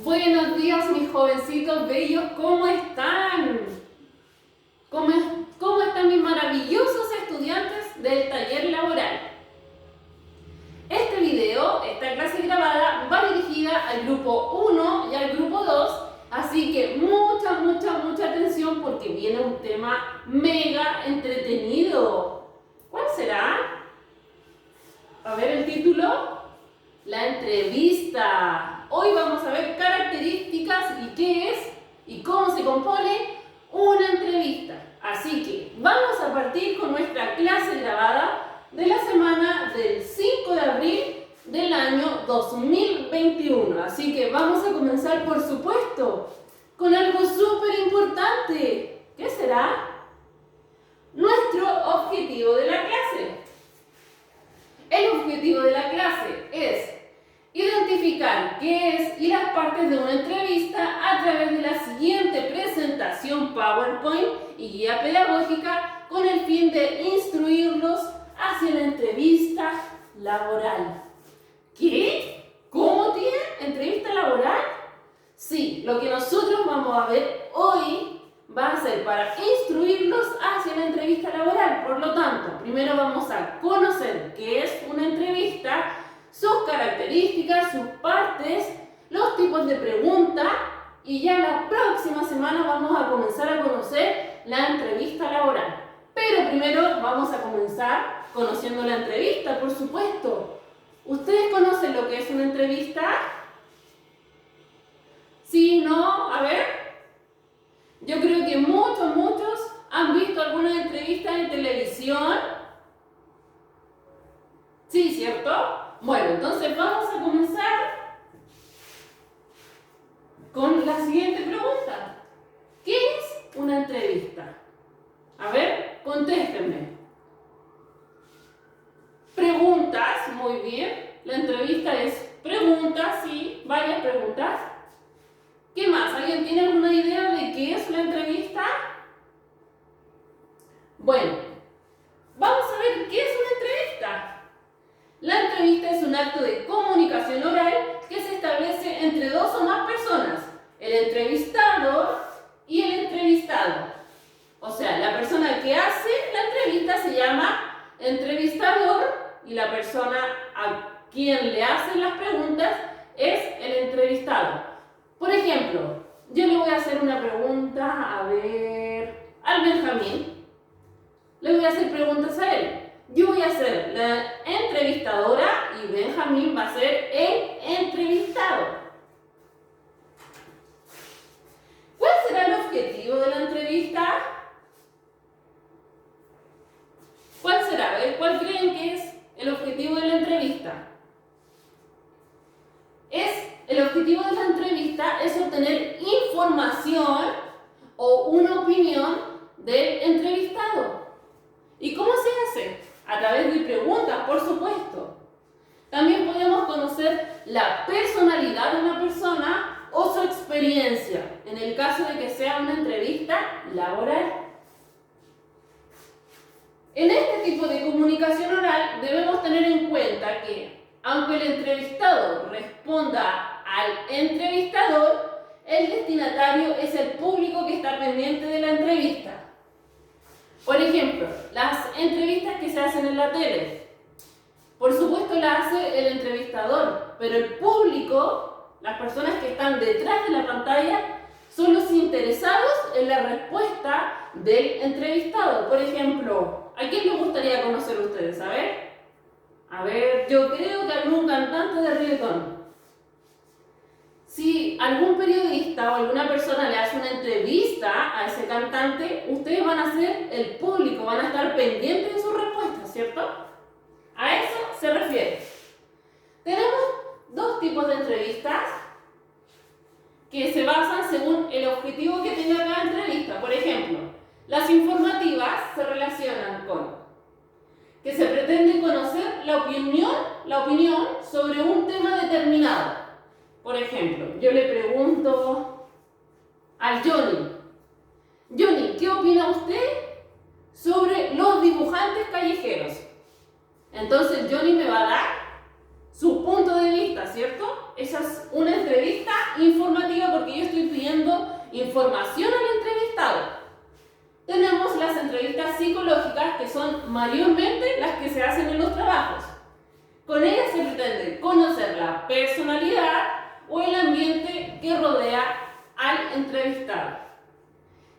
Buenos días, mis jovencitos bellos, ¿cómo están? ¿Cómo están mis maravillosos estudiantes del taller laboral? Este video, esta clase grabada, va dirigida al grupo 1 y al grupo 2, así que mucha atención porque viene un tema mega entretenido. ¿Cuál será? A ver el título. La entrevista. Hoy vamos a ver características y qué es y cómo se compone una entrevista. Así que vamos a partir con nuestra clase grabada de la semana del 5 de abril del año 2021. Así que vamos a comenzar, por supuesto, con algo súper importante. ¿Qué será? Nuestro objetivo de la clase. El objetivo de la clase es identificar qué es y las partes de una entrevista a través de la siguiente presentación PowerPoint y guía pedagógica con el fin de instruirlos hacia la entrevista laboral. ¿Qué? ¿Cómo tiene entrevista laboral? Sí, lo que nosotros vamos a ver hoy va a ser para instruirlos hacia la entrevista laboral. Por lo tanto, primero vamos a conocer qué es una entrevista, sus características, sus partes, los tipos de preguntas y ya la próxima semana vamos a comenzar a conocer la entrevista laboral. Pero primero vamos a comenzar conociendo la entrevista, por supuesto. ¿Ustedes conocen lo que es una entrevista? ¿Sí? ¿No? A ver. Yo creo que muchos han visto algunas entrevistas en televisión. Sí, ¿cierto? Bueno, entonces vamos a comenzar con la siguiente pregunta. ¿Qué es una entrevista? A ver, contéstenme. Preguntas, muy bien. La entrevista es preguntas, sí, varias preguntas. ¿Qué más? ¿Alguien tiene alguna idea de qué es la entrevista? Bueno, vamos a ver qué es una entrevista. La entrevista es un acto de comunicación oral que se establece entre dos o más personas, el entrevistador y el entrevistado. O sea, la persona que hace la entrevista se llama entrevistador y la persona a quien le hacen las preguntas es el entrevistado. Por ejemplo, yo le voy a hacer una pregunta, al Benjamín. Le voy a hacer preguntas a él. Yo voy a ser la entrevistadora y Benjamín va a ser el entrevistado. ¿Cuál será el objetivo de la entrevista? ¿Cuál será? A ver, ¿cuál creen que es el objetivo de la entrevista? El objetivo de la entrevista es obtener información o una opinión del entrevistado. ¿Y cómo se hace? A través de preguntas, por supuesto. También podemos conocer la personalidad de una persona o su experiencia, en el caso de que sea una entrevista laboral. En este tipo de comunicación oral debemos tener en cuenta que, aunque el entrevistado responda al entrevistador, el destinatario es el público que está pendiente de la entrevista. Por ejemplo, las entrevistas que se hacen en la tele. Por supuesto las hace el entrevistador, pero el público, las personas que están detrás de la pantalla, son los interesados en la respuesta del entrevistado. Por ejemplo, ¿a quién les gustaría conocer ustedes? A ver, yo creo que algún cantante de reggaetón. Si algún periodista o alguna persona le hace una entrevista a ese cantante, ustedes van a ser el público, van a estar pendientes de sus respuestas, ¿cierto? A eso se refiere. Tenemos dos tipos de entrevistas que se basan según el objetivo que tenga cada entrevista. Por ejemplo, las informativas se relacionan con que se pretende conocer la opinión sobre un tema determinado. Por ejemplo, yo le pregunto al Johnny, ¿qué opina usted sobre los dibujantes callejeros? Entonces Johnny me va a dar su punto de vista, ¿cierto? Esa es una entrevista informativa porque yo estoy pidiendo información al entrevistado. Tenemos las entrevistas psicológicas, que son mayormente las que se hacen en los trabajos. Con ellas se pretende conocer la personalidad o el ambiente que rodea al entrevistado.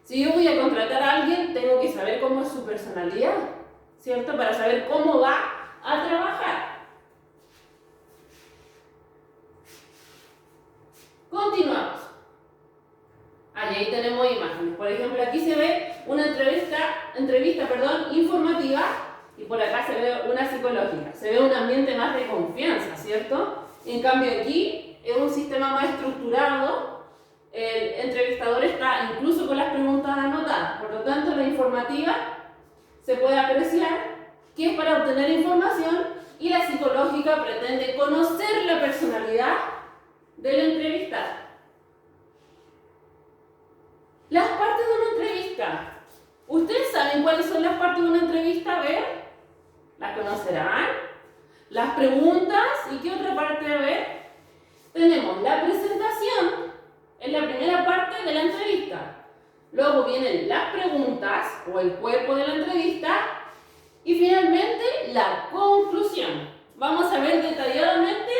Si yo voy a contratar a alguien, tengo que saber cómo es su personalidad, ¿cierto? Para saber cómo va a trabajar. Continuamos. Ahí tenemos imágenes. Por ejemplo, aquí se ve una entrevista informativa, y por acá se ve una psicológica. Se ve un ambiente más de confianza, ¿cierto? En cambio aquí es un sistema más estructurado. El entrevistador está incluso con las preguntas anotadas. Por lo tanto, la informativa se puede apreciar que es para obtener información, y la psicológica pretende conocer la personalidad del entrevistado. Las partes de una entrevista. ¿Ustedes saben cuáles son las partes de una entrevista? A ver, ¿las conocerán? Las preguntas. ¿Y qué otra parte? A ver, tenemos la presentación, en la primera parte de la entrevista. Luego vienen las preguntas o el cuerpo de la entrevista. Y finalmente, la conclusión. Vamos a ver detalladamente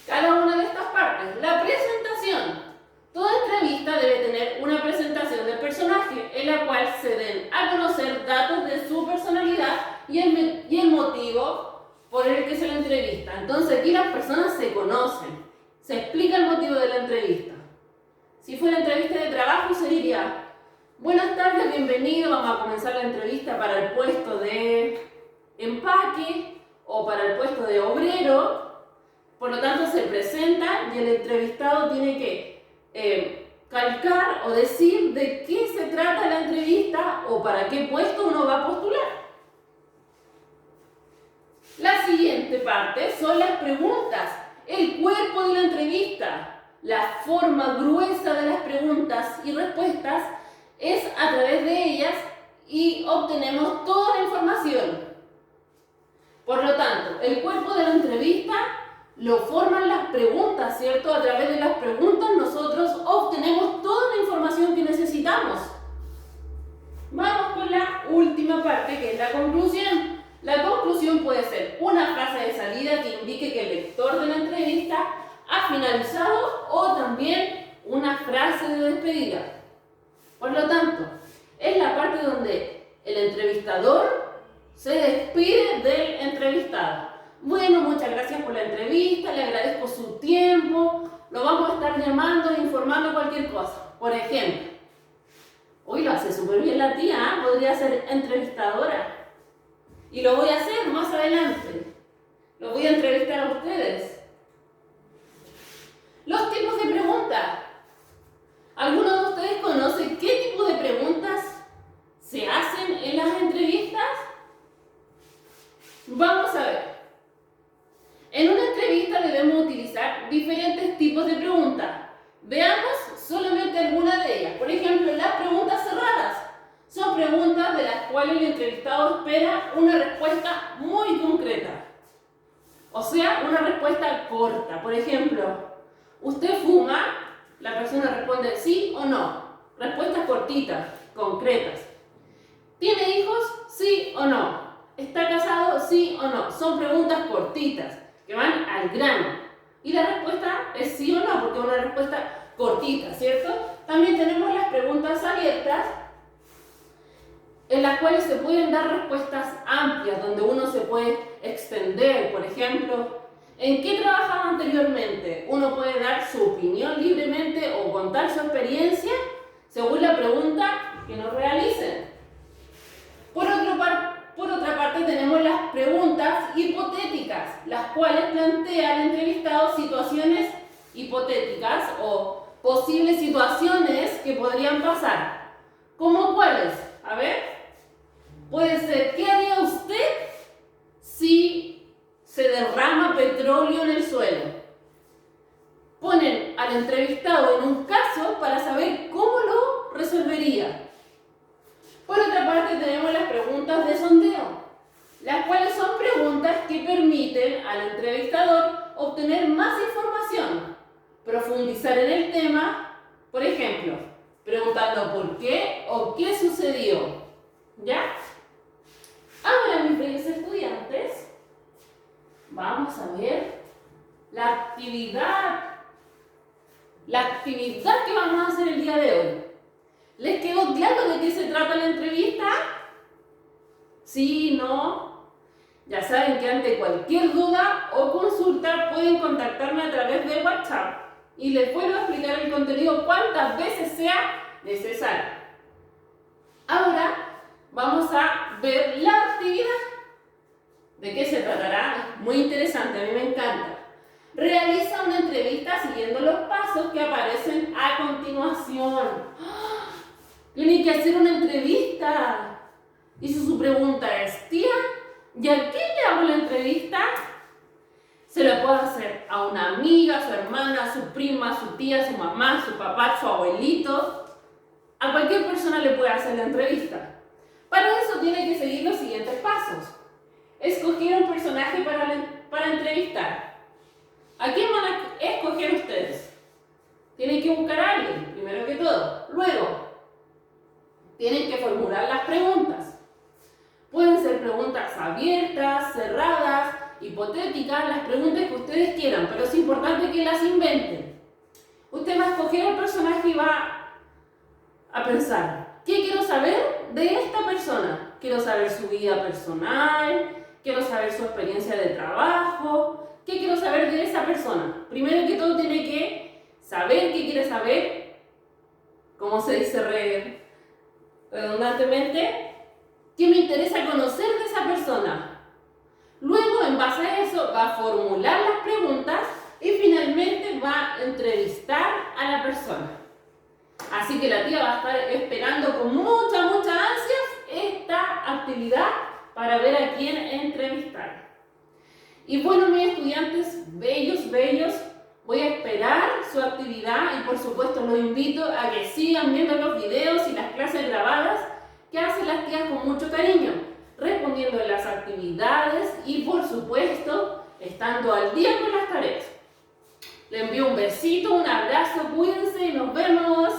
cada una de estas partes. La presentación. Toda entrevista debe tener una presentación del personaje, en la cual se den a conocer datos de su personalidad y el motivo por el que se la entrevista. Entonces aquí las personas se conocen, se explica el motivo de la entrevista. Si fuera entrevista de trabajo, se diría: buenas tardes, bienvenido, vamos a comenzar la entrevista para el puesto de empaque o para el puesto de obrero. Por lo tanto, se presenta y el entrevistado tiene que calcar o decir de qué se trata la entrevista o para qué puesto uno va a postular. La siguiente parte son las preguntas, el cuerpo de la entrevista. La forma gruesa de las preguntas y respuestas es a través de ellas y obtenemos toda la información. Por lo tanto, el cuerpo de la entrevista lo forman las preguntas, ¿cierto? A través de las preguntas nosotros obtenemos toda la información que necesitamos. Vamos con la última parte, que es la conclusión. La conclusión puede ser una frase de salida que indique que el lector de la entrevista ha finalizado, o también una frase de despedida. Por lo tanto, es la parte donde el entrevistador se despide del entrevistado. Bueno, muchas gracias por la entrevista, le agradezco su tiempo, lo vamos a estar llamando e informando cualquier cosa. Por ejemplo, hoy lo hace súper bien la tía, ¿eh? Podría ser entrevistadora. Y lo voy a hacer más adelante. Lo voy a entrevistar a ustedes. Los tipos de preguntas. ¿Alguno de ustedes conoce qué tipo de preguntas se hacen en las entrevistas? Vamos a ver. En una entrevista debemos utilizar diferentes tipos de preguntas. Veamos solamente algunas de ellas. Por ejemplo, las preguntas cerradas. Son preguntas de las cuales el entrevistado espera una respuesta muy concreta. O sea, una respuesta corta. Por ejemplo, ¿usted fuma? La persona responde sí o no. Respuestas cortitas, concretas. ¿Tiene hijos? Sí o no. ¿Está casado? Sí o no. Son preguntas cortitas, que van al grano. Y la respuesta es sí o no, porque es una respuesta cortita, ¿cierto? También tenemos las preguntas abiertas, en las cuales se pueden dar respuestas amplias, donde uno se puede extender. Por ejemplo, ¿en qué trabajaba anteriormente? Uno puede dar su opinión libremente o contar su experiencia según la pregunta que nos realicen. Por otra parte, tenemos las preguntas hipotéticas, las cuales plantea el entrevistado situaciones hipotéticas o posibles situaciones que podrían pasar. ¿Cómo cuáles? A ver, puede ser: ¿qué haría usted si se derrama petróleo en el suelo? Ponen al entrevistado en un caso para saber cómo lo resolvería. Por otra parte, tenemos las preguntas de sondeo, las cuales son preguntas que permiten al entrevistador obtener más información. profundizar en el tema, por ejemplo, preguntando por qué o qué sucedió. ¿Ya? Ahora, mis bellos estudiantes, vamos a ver la actividad que vamos a hacer el día de hoy. ¿Les quedó claro de qué se trata la entrevista? ¿Sí? ¿No? Ya saben que ante cualquier duda o consulta pueden contactarme a través de WhatsApp y les puedo explicar el contenido cuantas veces sea necesario. Ahora vamos a ver la actividad. ¿De qué se tratará? Muy interesante, a mí me encanta. Realiza una entrevista siguiendo los pasos que aparecen a continuación. ¡Ah! Tiene que hacer una entrevista. Y si su pregunta es, tía, ¿y a quién le hago la entrevista? Se lo puede hacer a una amiga, a su hermana, a su prima, a su tía, a su mamá, a su papá, a su abuelito. A cualquier persona le puede hacer la entrevista. Para eso tiene que seguir los siguientes pasos. Escoger un personaje para entrevistar. ¿A quién van a escoger ustedes? Tienen que buscar a alguien, primero que todo. Luego, tienen que formular las preguntas. Pueden ser preguntas abiertas, cerradas, hipotéticas, las preguntas que ustedes quieran, pero es importante que las inventen. Usted va a escoger el personaje y va a pensar, ¿qué quiero saber de esta persona? Quiero saber su vida personal, quiero saber su experiencia de trabajo, ¿qué quiero saber de esa persona? Primero que todo tiene que saber qué quiere saber, ¿cómo se dice redundantemente? ¿Qué me interesa conocer de esa persona? Luego, en base a eso, va a formular las preguntas y finalmente va a entrevistar a la persona. Así que la tía va a estar esperando con mucha ansias esta actividad para ver a quién entrevistar. Y bueno, mis estudiantes bellos, voy a esperar su actividad y por supuesto los invito a que sigan viendo los videos y las clases grabadas que hacen las tías con mucho cariño, respondiendo en las actividades y por supuesto estando al día con las tareas. Les envío un besito, un abrazo, cuídense y nos vemos.